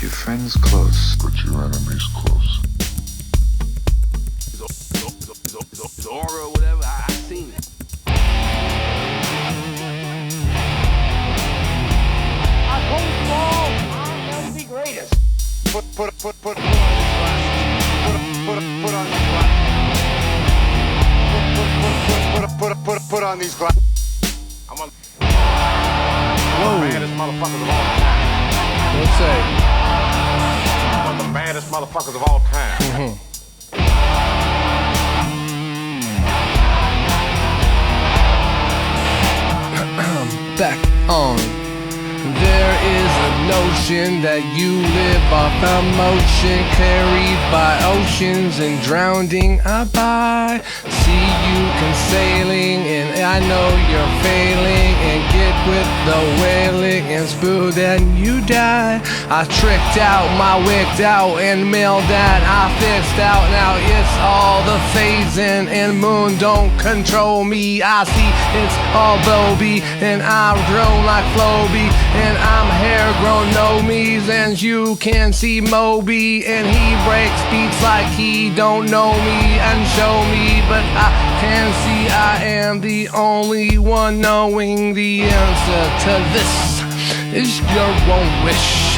your friends close, but your enemies close. It's aura or whatever, I seen it. I told you all, I am the greatest. Put on these glasses. Put on these glasses. I'm on the baddest motherfuckers of all time. Let's say. I'm on the baddest motherfuckers of all time. Back on. There is a notion that you live off emotion, carried by oceans and drowning. I see you sailing, and I know you're failing. And get with the wailing and spoon, and you die. I tricked out, my wicked out, and mailed that I fixed out. Now it's all the phasing, and moon don't control me. I see it's all Bobby, and I drone like Floby. And I'm hair grown, no me's, and you can see Moby. And he breaks beats like he don't know me and show me. But I can see I am the only one knowing the answer to this is your own wish.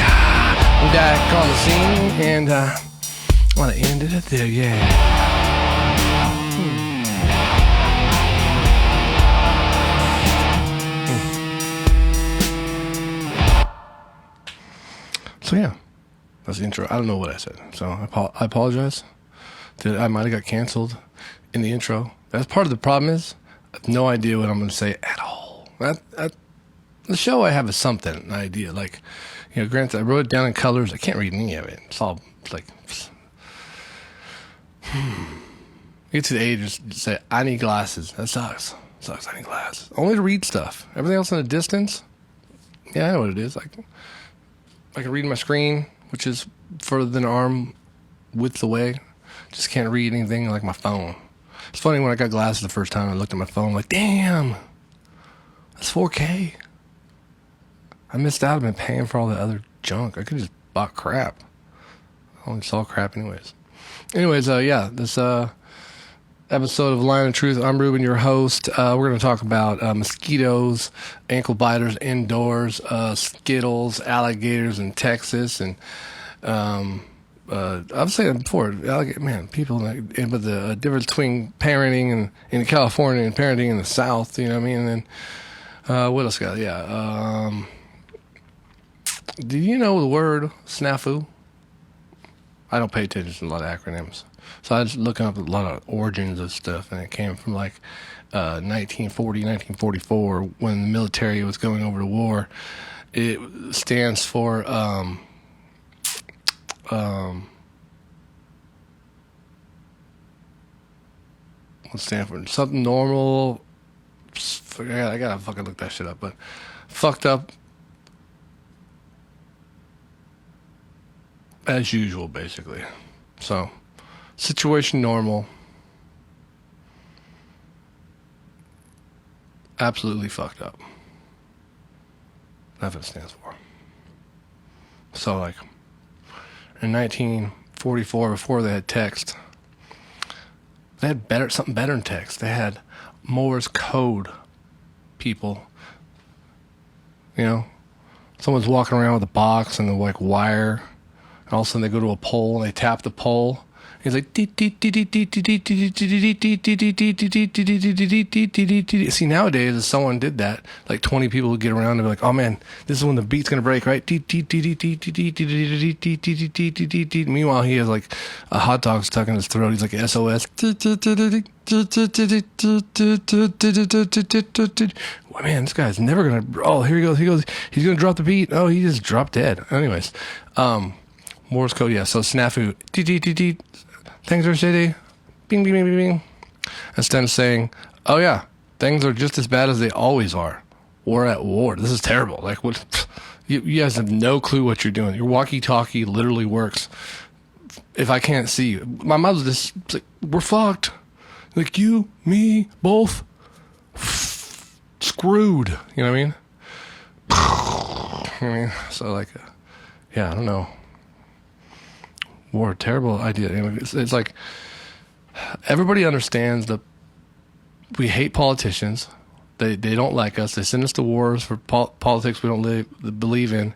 Back on the scene, and I want to end it there, yeah. So yeah, that's the intro. I don't know what I said, so I apologize. I might have got canceled in the intro. That's part of the problem is I have no idea what I'm going to say at all. The show I have is something, an idea. Like, you know, granted, I wrote it down in colors. I can't read any of it. It's all like, get to the age of say, I need glasses. That sucks. I need glasses. Only to read stuff. Everything else in the distance, yeah, I know what it is. I can read my screen, which is further than an arm width away. Just can't read anything like my phone. It's funny, when I got glasses the first time, I looked at my phone like, damn, that's 4K. I missed out. I've been paying for all the other junk. I could just bought crap. I only saw crap anyways. Yeah, this episode of Line of Truth. I'm Reuben, your host. We're going to talk about mosquitoes, ankle biters indoors, Skittles, alligators in Texas, and I've said it before. People, but the difference between parenting in California and parenting in the South. You know what I mean? And then what else got? Yeah. Do you know the word snafu? I don't pay attention to a lot of acronyms. So I was looking up a lot of origins of stuff, and it came from like 1940, 1944, when the military was going over to war. It stands for what stands for? Something normal. I gotta fucking look that shit up, but fucked up as usual, basically. So, situation normal. Absolutely fucked up. That's what it stands for. So, like, in 1944, before they had text, they had something better than text. They had Morse code people. You know? Someone's walking around with a box and a, like, wire. And all of a sudden they go to a pole and they tap the pole. He's like, see, nowadays, if someone did that, like 20 people would get around and be like, oh man, this is when the beat's gonna break, right? Meanwhile, he has like a hot dog stuck in his throat. He's like SOS. Well, man, this guy's never gonna. Oh, here he goes. He's gonna drop the beat. Oh, he just dropped dead. Anyways, Morse code, yeah. So snafu. Things are shitty. Bing, bing, bing, bing, bing. Instead of saying, oh yeah, things are just as bad as they always are. We're at war. This is terrible. Like, what? You guys have no clue what you're doing. Your walkie-talkie literally works. If I can't see you. My mother's just like, we're fucked. Like, you, me, both. Screwed. You know what I mean? So, like, yeah, I don't know. war, terrible idea. You know, it's like everybody understands that we hate politicians. They don't like us. They send us to wars for politics we don't believe in.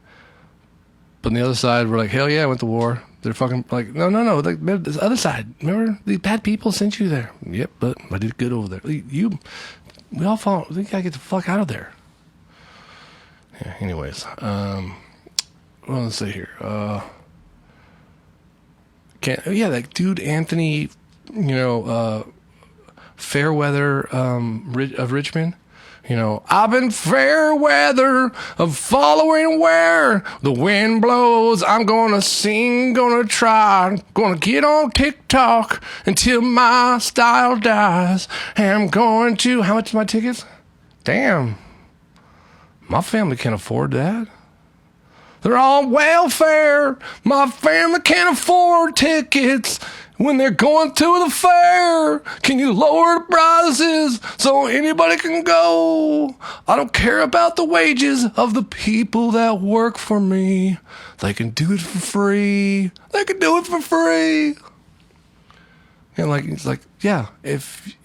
But on the other side, we're like, hell yeah, I went to war. They're fucking like, no. Like, this other side, remember the bad people sent you there. Yep, but I did good over there. We all fall. We gotta get the fuck out of there. Yeah, anyways, well, let's see here. That dude Anthony, Fairweather of Richmond. I've been fair weather of following where the wind blows. I'm gonna sing, gonna try, gonna get on TikTok until my style dies. And I'm going to, how much are my tickets? Damn, my family can't afford that. They're on welfare. My family can't afford tickets when they're going to the fair. Can you lower the prices so anybody can go? I don't care about the wages of the people that work for me. They can do it for free. They can do it for free. And it's like, yeah, if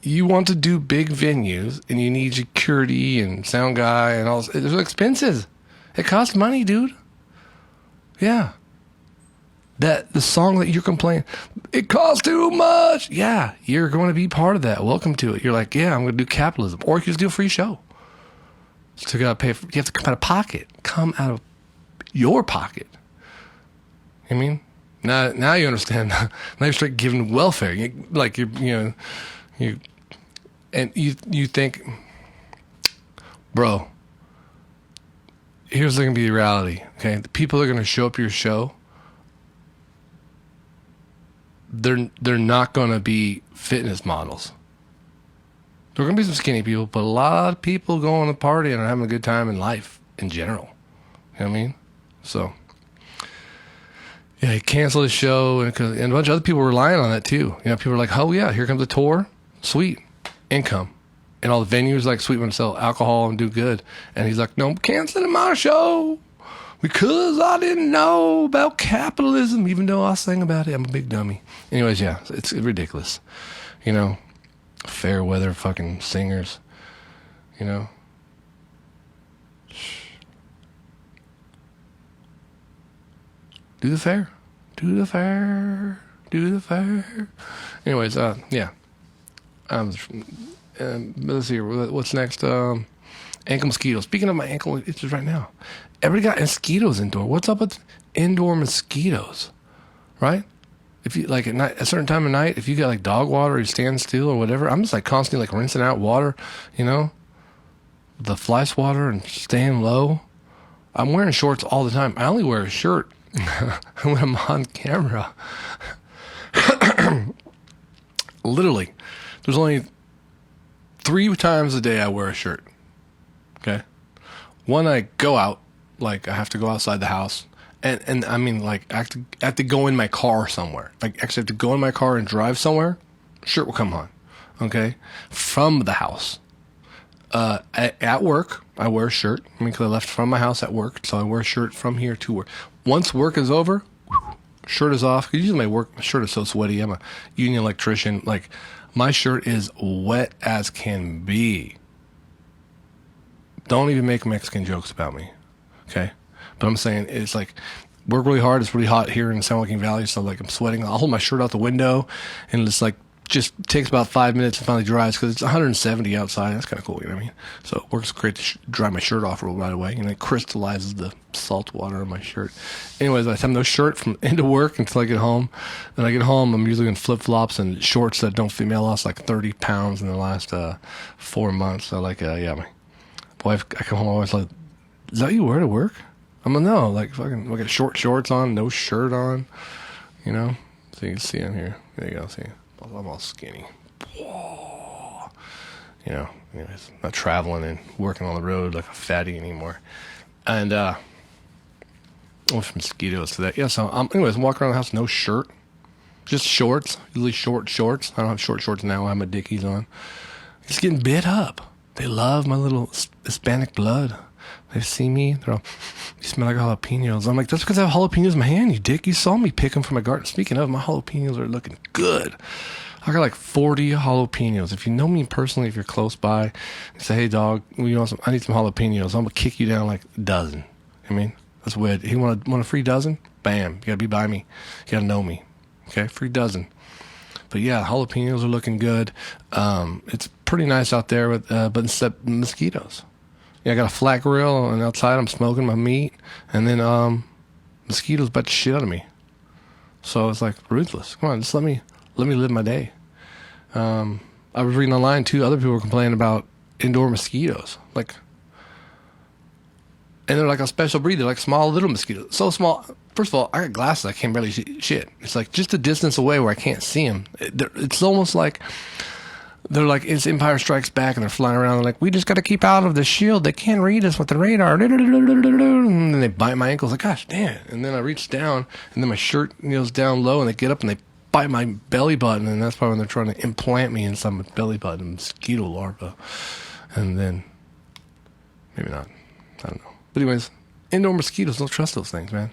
you want to do big venues and you need security and sound guy and all, there's expenses. It costs money, dude. Yeah. The song that you're complaining, it costs too much. Yeah, you're going to be part of that. Welcome to it. You're like, yeah, I'm going to do capitalism. Or you can just do a free show. So you got to pay for, you have to come out of pocket. Come out of your pocket. I mean, now you understand. Now you start giving welfare. You think, bro, here's going to be the reality, okay? The people that are going to show up to your show, they're not going to be fitness models. There are going to be some skinny people, but a lot of people going to party and are having a good time in life in general. You know what I mean? So, yeah, he canceled his show, and a bunch of other people were relying on that too. People were like, oh yeah, here comes a tour. Sweet. Income. And all the venues like sweet when to sell alcohol and do good. And he's like, no, I'm canceling my show because I didn't know about capitalism, even though I sang about it. I'm a big dummy. Anyways, yeah, it's ridiculous. Fair weather fucking singers. Do the fair. Do the fair. Do the fair. Anyways, yeah. Let's see, what's next? Ankle mosquitoes. Speaking of my ankle itches right now, everybody got mosquitoes indoor. What's up with indoor mosquitoes? Right? If you like at night, a certain time of night, if you got like dog water or you stand still or whatever, I'm just like constantly like rinsing out water, the fly swatter and staying low. I'm wearing shorts all the time. I only wear a shirt when I'm on camera. Literally, there's only 3 times a day I wear a shirt. Okay. One, I go out, like I have to go outside the house. And I mean, like I have to go in my car somewhere. Like actually have to go in my car and drive somewhere. Shirt will come on. Okay. From the house. At work, I wear a shirt. I mean, because I left from my house at work. So I wear a shirt from here to work. Once work is over, shirt is off. Usually my shirt is so sweaty. I'm a union electrician. Like, my shirt is wet as can be. Don't even make Mexican jokes about me, okay? But I'm saying it's like, work really hard. It's really hot here in the San Joaquin Valley, so like I'm sweating. I'll hold my shirt out the window, and it's like just takes about 5 minutes and finally dries because it's 170 outside. That's kind of cool, you know what I mean? So it works great to dry my shirt off right away, and it crystallizes the salt water in my shirt. Anyways, by the time I have no shirt from into work until I get home, then I get home, I'm usually in flip-flops and shorts that don't fit me. I lost like 30 pounds in the last 4 months. So like, yeah, my wife, I come home, I was like, is that what you wear to work? I'm like, no, like fucking, I got short shorts on, no shirt on, So you can see on here. There you go, see. I'm all skinny. Anyways, not traveling and working on the road like a fatty anymore. And, from mosquitoes to that. Yeah, so, anyways, I'm walking around the house, no shirt. Just shorts, usually short shorts. I don't have short shorts now, I have my Dickies on. Just getting bit up. They love my little Hispanic blood. They see me, they're all, you smell like jalapenos. I'm like, that's because I have jalapenos in my hand, you dick. You saw me pick them from my garden. Speaking of, my jalapenos are looking good. I got like 40 jalapenos. If you know me personally, if you're close by, and say, hey dog, you want some? I need some jalapenos. I'm gonna kick you down like a dozen. I mean, that's weird. You want a free dozen? Bam, you gotta be by me. You gotta know me. Okay, free dozen. But yeah, jalapenos are looking good. It's pretty nice out there with, but except mosquitoes. Yeah, I got a flat grill, and outside I'm smoking my meat, and then mosquitoes bite the shit out of me. So it's like ruthless. Come on, just let me live my day. I was reading online too. Other people were complaining about indoor mosquitoes, like, and they're like a special breed. They're like small little mosquitoes, so small. First of all, I got glasses. I can't barely see shit. It's like just a distance away where I can't see them. It's almost like they're like it's Empire Strikes Back, and they're flying around. They're like, we just got to keep out of the shield. They can't read us with the radar. And then they bite my ankles. Like, gosh, damn. And then I reach down, and then my shirt goes down low, and they get up and they bite my belly button, and that's probably when they're trying to implant me inside my belly button, mosquito larva. And then maybe not. I don't know. But anyways, indoor mosquitoes, don't trust those things, man.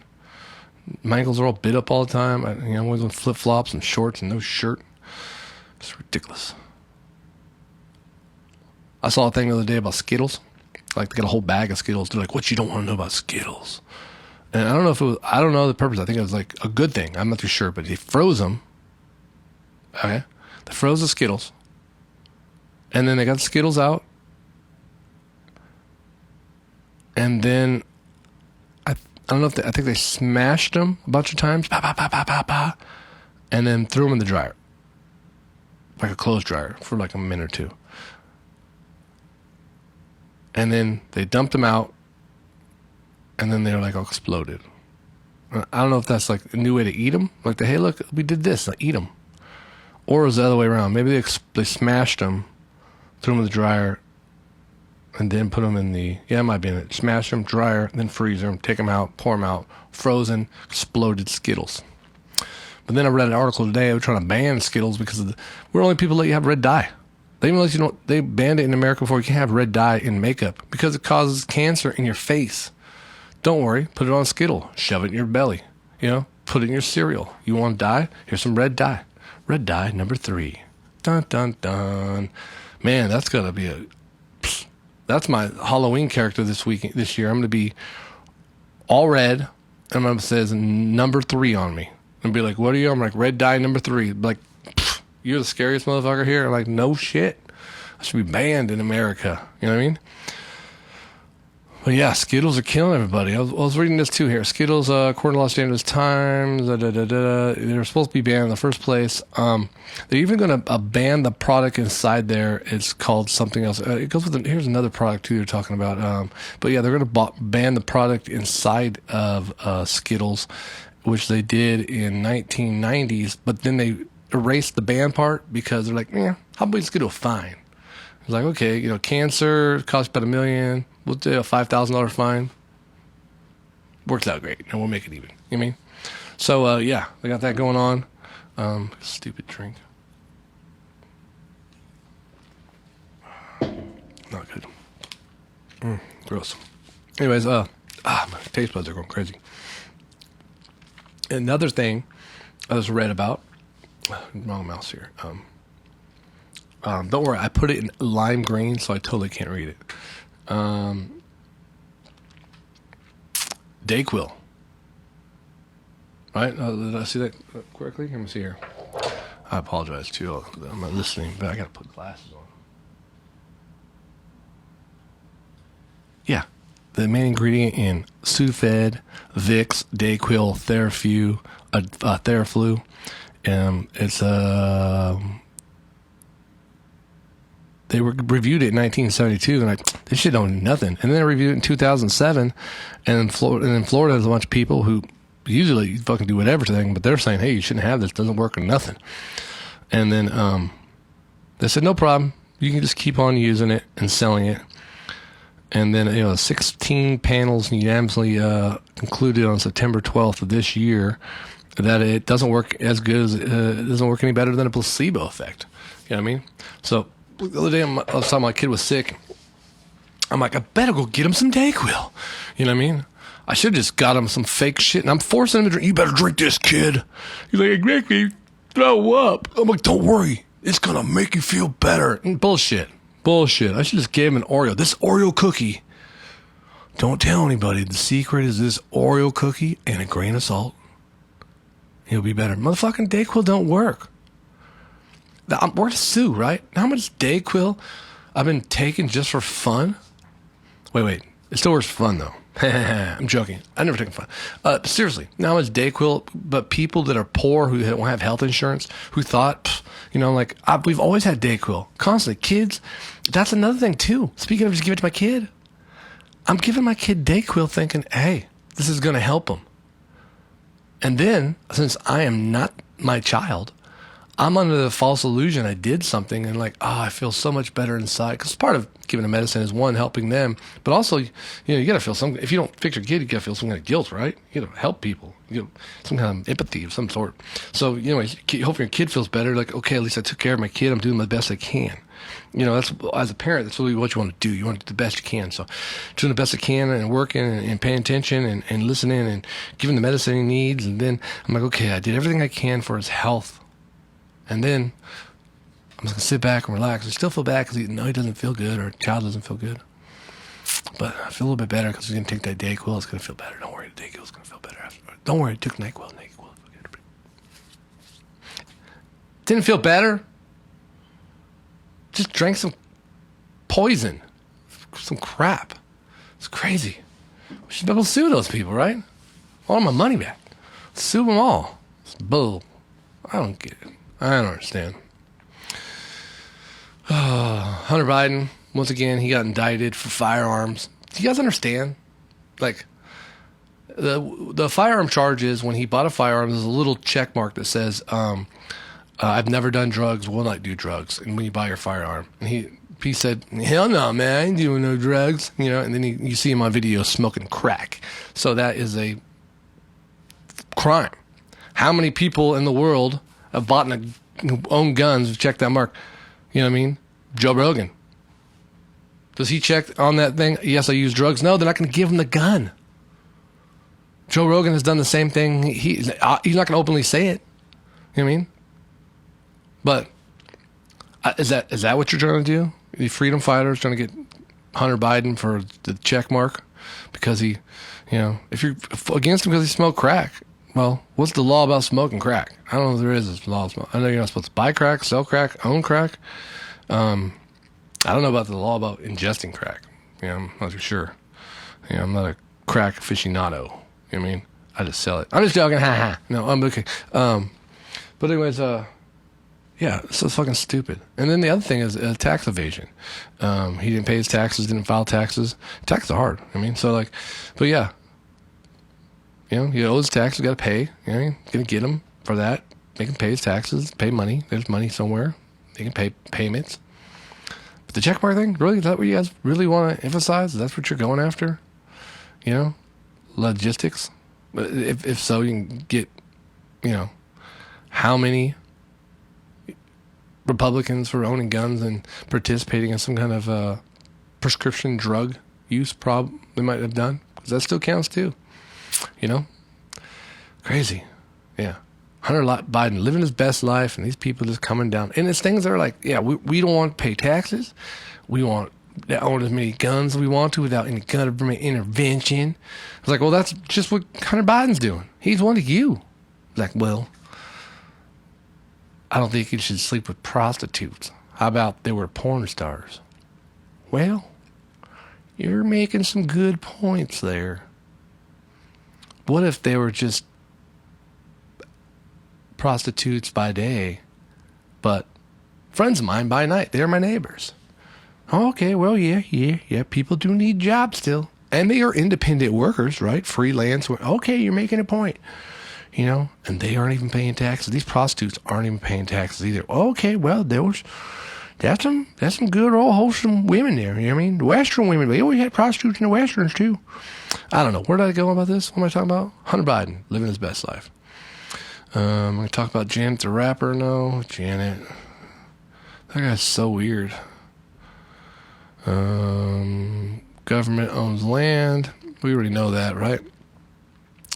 My ankles are all bit up all the time. I'm always with flip-flops and shorts and no shirt. It's ridiculous. I saw a thing the other day about Skittles. Like, they got a whole bag of Skittles. They're like, what you don't want to know about Skittles? And I don't know if it was, I don't know the purpose. I think it was like a good thing. I'm not too sure, but they froze them. Okay? They froze the Skittles. And then they got the Skittles out. And then I don't know if I think they smashed them a bunch of times, and then threw them in the dryer, like a clothes dryer, for like a minute or two. And then they dumped them out, and then they were like all exploded. I don't know if that's like a new way to eat them. Like, hey, look, we did this, like, eat them. Or it was the other way around. Maybe they smashed them, threw them in the dryer, and then put them in it might be in it. Smash them, dryer, then freeze them, take them out, pour them out. Frozen, exploded Skittles. But then I read an article today. They were trying to ban Skittles because we're the only people that let you have red dye. They even let you know, they banned it in America before you can have red dye in makeup because it causes cancer in your face. Don't worry, put it on a Skittle, shove it in your belly. Put it in your cereal. You want dye? Here's some red dye. Red dye number 3. Dun dun dun. Man, that's gonna be that's my Halloween character this year. I'm going to be all red, and I'm going to say number 3 on me. And be like, what are you? I'm like, red dye number 3. Like, you're the scariest motherfucker here. I'm like, no shit. I should be banned in America. You know what I mean? But yeah, Skittles are killing everybody. I was reading this too here. Skittles, according to Los Angeles Times, they were supposed to be banned in the first place. They're even going to ban the product inside there. It's called something else. It goes with here's another product too they're talking about. But yeah, they're going to ban the product inside of Skittles, which they did in 1990s. But then they erased the ban part because they're like, how about we just get a fine? It's like, okay, cancer costs about $1 million. We'll do a $5,000 fine. Works out great, and we'll make it even. You know what I mean? So, yeah, they got that going on. Stupid drink. Not good. Gross. Anyways, my taste buds are going crazy. Another thing I just read about. Wrong mouse here. Don't worry, I put it in lime green, so I totally can't read it. Dayquil. Right? Did I see that correctly? Let me see here. I apologize too. I'm not listening, but I gotta put glasses on. Yeah. The main ingredient in Sudafed, Vicks, Dayquil, Theraflu. It's they were reviewed it in 1972, and this shit don't do nothing. And then they reviewed it in 2007, and in Florida, there's a bunch of people who usually fucking do whatever to them, but they're saying, hey, you shouldn't have this, it doesn't work or nothing. And then they said, no problem, you can just keep on using it and selling it. And then 16 panels unanimously concluded on September 12th of this year that it doesn't work as good as it doesn't work any better than a placebo effect. You know what I mean? So the other day, I was talking, my kid was sick, I'm like, I better go get him some Dayquil. You know what I mean? I should have just got him some fake shit, and I'm forcing him to drink. You better drink this, kid. He's like, it makes me throw up. I'm like, don't worry. It's going to make you feel better. And bullshit. I should just give him an Oreo. This Oreo cookie. Don't tell anybody. The secret is this Oreo cookie and a grain of salt. He'll be better. Motherfucking Dayquil don't work. We're to sue, right? How much Dayquil I've been taking just for fun? Wait. It still works for fun, though. I'm joking. I've never taken fun. Seriously, now it's Dayquil, but people that are poor who don't have health insurance, who thought, we've always had Dayquil. Constantly. Kids, that's another thing, too. Speaking of just give it to my kid, I'm giving my kid Dayquil thinking, hey, this is going to help him. And then, since I am not my child, I'm under the false illusion I did something and I feel so much better inside. Because part of giving a medicine is, one, helping them, but also, you got to feel some, if you don't fix your kid, you got to feel some kind of guilt, right? You got to help people. You got some kind of empathy of some sort. So, anyways, hoping your kid feels better. Like, okay, at least I took care of my kid. I'm doing the best I can. That's, as a parent, that's really what you want to do. You want to do the best you can. So doing the best I can and working and paying attention and listening and giving the medicine he needs. And then I'm like, okay, I did everything I can for his health. And then I'm just going to sit back and relax. I still feel bad because he doesn't feel good, or the child doesn't feel good. But I feel a little bit better because he's going to take that Dayquil. It's going to feel better. Don't worry, the Dayquil's going to feel better after. Don't worry, I took NyQuil. Didn't feel better. Just drank some poison. Some crap. It's crazy. We should be able to sue those people, right? I want my money back. Sue them all. It's bull. I don't get it. I don't understand. Hunter Biden, once again, he got indicted for firearms. Do you guys understand? The firearm charge is when he bought a firearm, there's a little check mark that says, I've never done drugs, will not do drugs. And when you buy your firearm, and he said, hell no, man, I ain't doing no drugs. And then you see him on video smoking crack. So that is a crime. How many people in the world have bought and own guns, check that mark? You know what I mean? Joe Rogan. Does he check on that thing? Yes, I use drugs. No, they're not going to give him the gun. Joe Rogan has done the same thing. He's not going to openly say it. You know what I mean? But is that what you're trying to do? The freedom fighters trying to get Hunter Biden for the check mark because he, if you're against him because he smoked crack. Well, what's the law about smoking crack? I don't know if there is a law. I know you're not supposed to buy crack, sell crack, own crack. I don't know about the law about ingesting crack. I'm not too sure. I'm not a crack aficionado. You know what I mean? I just sell it. I'm just joking. Ha ha. No, I'm okay. But anyways, yeah, so it's fucking stupid. And then the other thing is tax evasion. He didn't pay his taxes, didn't file taxes. Taxes are hard. But yeah. He owes taxes, got to pay. Going to get him for that. Make him pay his taxes, pay money. There's money somewhere. They can pay payments. But the check mark thing, really, is that what you guys really want to emphasize? That's what you're going after? Logistics? If so, you can get, how many Republicans for owning guns and participating in some kind of prescription drug use problem they might have done? Because that still counts too. Crazy. Yeah. Hunter Biden living his best life, and these people just coming down. And it's things that are like, yeah, we don't want to pay taxes. We want to own as many guns as we want to without any government intervention. It's like, well, that's just what Hunter Biden's doing. He's one of you. Like, well, I don't think you should sleep with prostitutes. How about they were porn stars? Well, you're making some good points there. What if they were just prostitutes by day, but friends of mine by night? They're my neighbors. Okay, well, yeah. People do need jobs still. And they are independent workers, right? Freelance. Okay, you're making a point. And they aren't even paying taxes. These prostitutes aren't even paying taxes either. Okay, well, that's some good old wholesome women there. You know what I mean? The Western women. We always had prostitutes in the Westerns too. I don't know. Where did I go about this? What am I talking about? Hunter Biden living his best life. I'm going to talk about Janet the rapper. No, Janet. That guy's so weird. Government owns land. We already know that, right?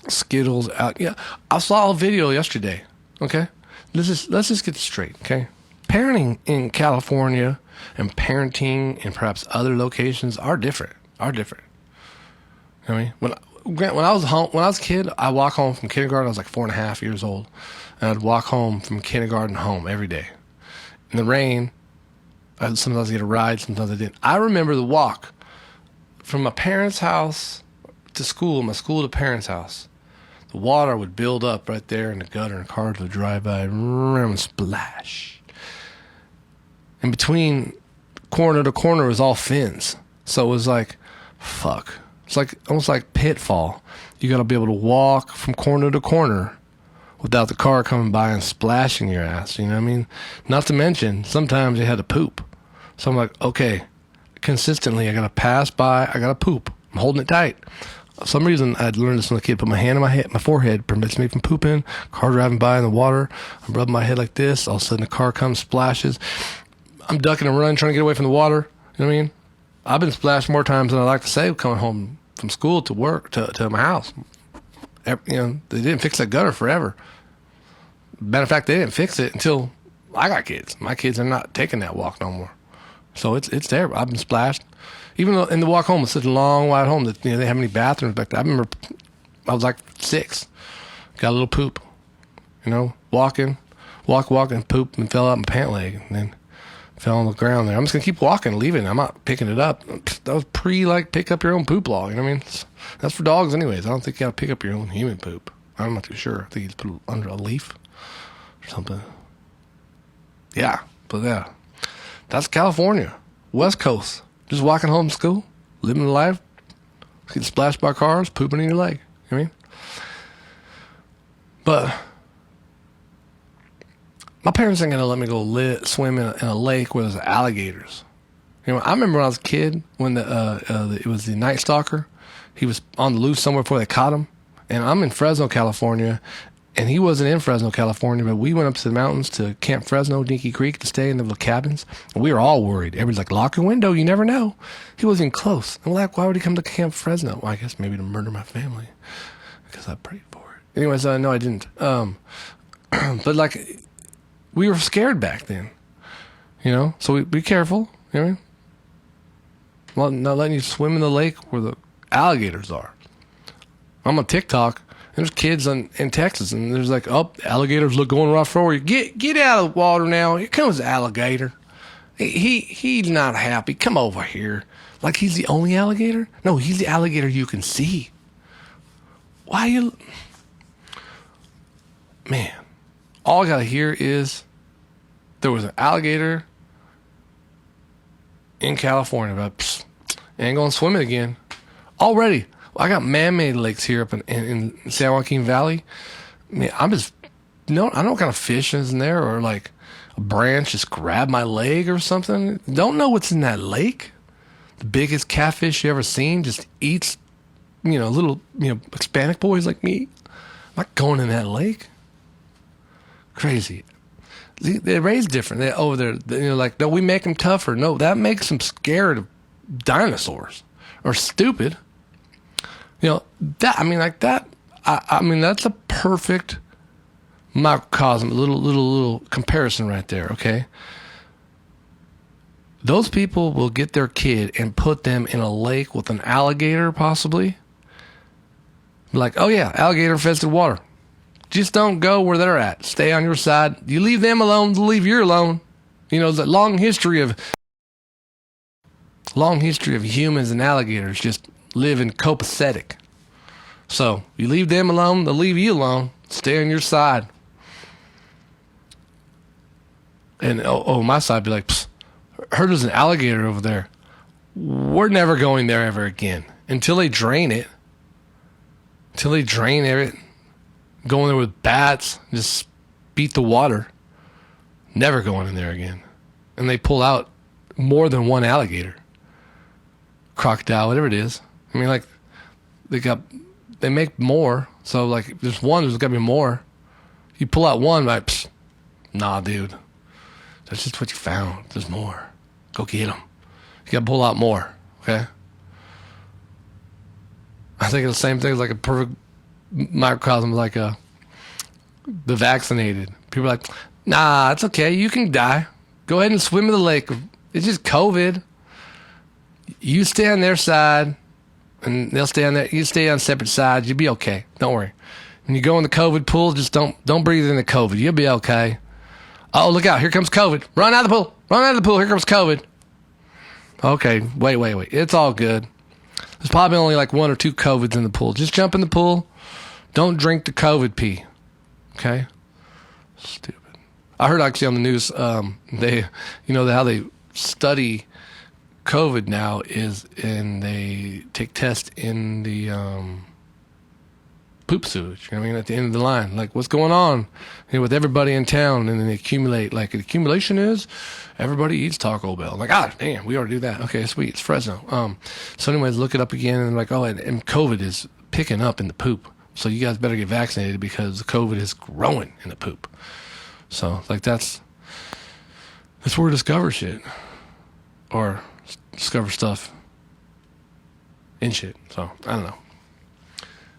Skittles out. Yeah, I saw a video yesterday. Okay, let's just get this straight. Okay, parenting in California and parenting in perhaps other locations are different. You know what I mean, when I was a kid, I walk home from kindergarten. I was like 4.5 years old, and I'd walk home from kindergarten home every day. In the rain, sometimes I get a ride, sometimes I didn't. I remember the walk from my parents' house to school, my school to parents' house. The water would build up right there in the gutter, and cars would drive by and splash. In between corner to corner was all fins. So it was like, fuck. It's like almost like pitfall. You got to be able to walk from corner to corner without the car coming by and splashing your ass. You know what I mean? Not to mention, sometimes you had to poop. So I'm like, okay, consistently, I got to pass by. I got to poop. I'm holding it tight. For some reason, I'd learned this when I was a kid. Put my hand on my forehead, prevents me from pooping. Car driving by in the water, I'm rubbing my head like this. All of a sudden, the car comes, splashes. I'm ducking and running, trying to get away from the water. You know what I mean? I've been splashed more times than I like to say coming home from school to work to my house. You know, they didn't fix that gutter forever. Matter of fact, they didn't fix it until I got kids. My kids are not taking that walk no more. So it's terrible. I've been splashed. Even though in the walk home, it's such a long ride home that, you know, they have any bathrooms back there. I remember I was like 6, got a little poop, you know, walking, poop, and fell out my pant leg, and then fell on the ground there. I'm just gonna keep walking, leaving. I'm not picking it up. That was pick up your own poop law. You know what I mean? That's for dogs, anyways. I don't think you gotta pick up your own human poop. I'm not too sure. I think you just put it under a leaf or something. Yeah, but yeah, that's California, West Coast. Just walking home from school, living the life, getting splashed by cars, pooping in your leg. You know what I mean? But my parents ain't gonna let me go swim in a lake where there's alligators. You know, I remember when I was a kid when it was the Night Stalker. He was on the loose somewhere before they caught him. And I'm in Fresno, California, and he wasn't in Fresno, California, but we went up to the mountains to Camp Fresno, Dinky Creek, to stay in the little cabins. And we were all worried. Everybody's like, lock your window, you never know. He wasn't even close. And we're like, why would he come to Camp Fresno? Well, I guess maybe to murder my family, because I prayed for it. Anyways, no, I didn't. But like, we were scared back then, you know? So we be careful, you know what I mean? Well, not letting you swim in the lake where the alligators are. I'm on TikTok. There's kids in Texas, and there's like, oh, alligators look going right for you. Get out of the water now. Here comes the alligator. He's not happy. Come over here. Like he's the only alligator? No, he's the alligator you can see. Why you... Man, all I gotta hear is there was an alligator in California, but ain't gonna swim it again. Already. I got man-made lakes here up in San Joaquin Valley. I mean, I don't know what kind of fish is in there, or like a branch just grabbed my leg or something. Don't know what's in that lake. The biggest catfish you ever seen just eats, you know, little, you know, Hispanic boys like me. I'm not going in that lake. Crazy. They're raised different. They're over there, you know, like, no, we make them tougher. No, that makes them scared of dinosaurs or stupid. You know, that, I mean, like that, I mean, that's a perfect microcosm, a little comparison right there, okay? Those people will get their kid and put them in a lake with an alligator, possibly. Like, oh yeah, alligator-infested water. Just don't go where they're at. Stay on your side. You leave them alone, they'll leave you alone. You know, the long history of humans and alligators just living copacetic. So you leave them alone, they'll leave you alone. Stay on your side. And my side be like, heard there's an alligator over there. We're never going there ever again until they drain it. Until they drain it, going there with bats, just beat the water. Never going in there again. And they pull out more than one alligator. Crocodile, whatever it is. I mean, like, they make more. So, like, if there's one, there's got to be more. You pull out one, like, nah, dude. That's just what you found. There's more. Go get them. You got to pull out more, okay? I think it's the same thing as like a perfect microcosm, like the vaccinated. People are like, nah, it's okay. You can die. Go ahead and swim in the lake. It's just COVID. You stay on their side, and they'll stay on that. You stay on separate sides. You'll be okay. Don't worry. When you go in the COVID pool, just don't breathe in the COVID. You'll be okay. Oh, look out. Here comes COVID. Run out of the pool. Run out of the pool. Here comes COVID. Okay, wait. It's all good. There's probably only like 1 or 2 COVIDs in the pool. Just jump in the pool. Don't drink the COVID pee. Okay? Stupid. I heard actually on the news, they, how they study COVID now is, and they take tests in the poop sewage. You know what I mean? At the end of the line, like what's going on with everybody in town, and then they accumulate. Like the accumulation is everybody eats Taco Bell. I'm like, damn, we already do that. Okay, sweet, it's Fresno. So anyways, look it up again, and like, and COVID is picking up in the poop. So you guys better get vaccinated because COVID is growing in the poop. So like that's where we discover shit, or discover stuff in shit. So I don't know.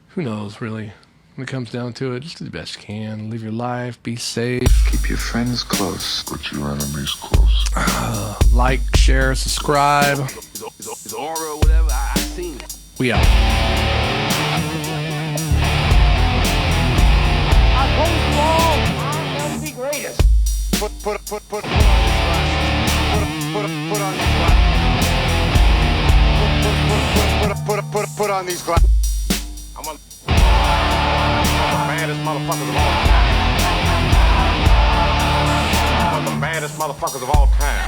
Who knows, really? When it comes down to it, just do the best you can. Live your life. Be safe. Keep your friends close, but your enemies close. Like, share, subscribe. It's aura or whatever. I seen it. We out. I told you all, I'm the greatest. Put on these glasses. Put on these glasses. I'm the maddest motherfuckers of all time. I'm the maddest motherfuckers of all time.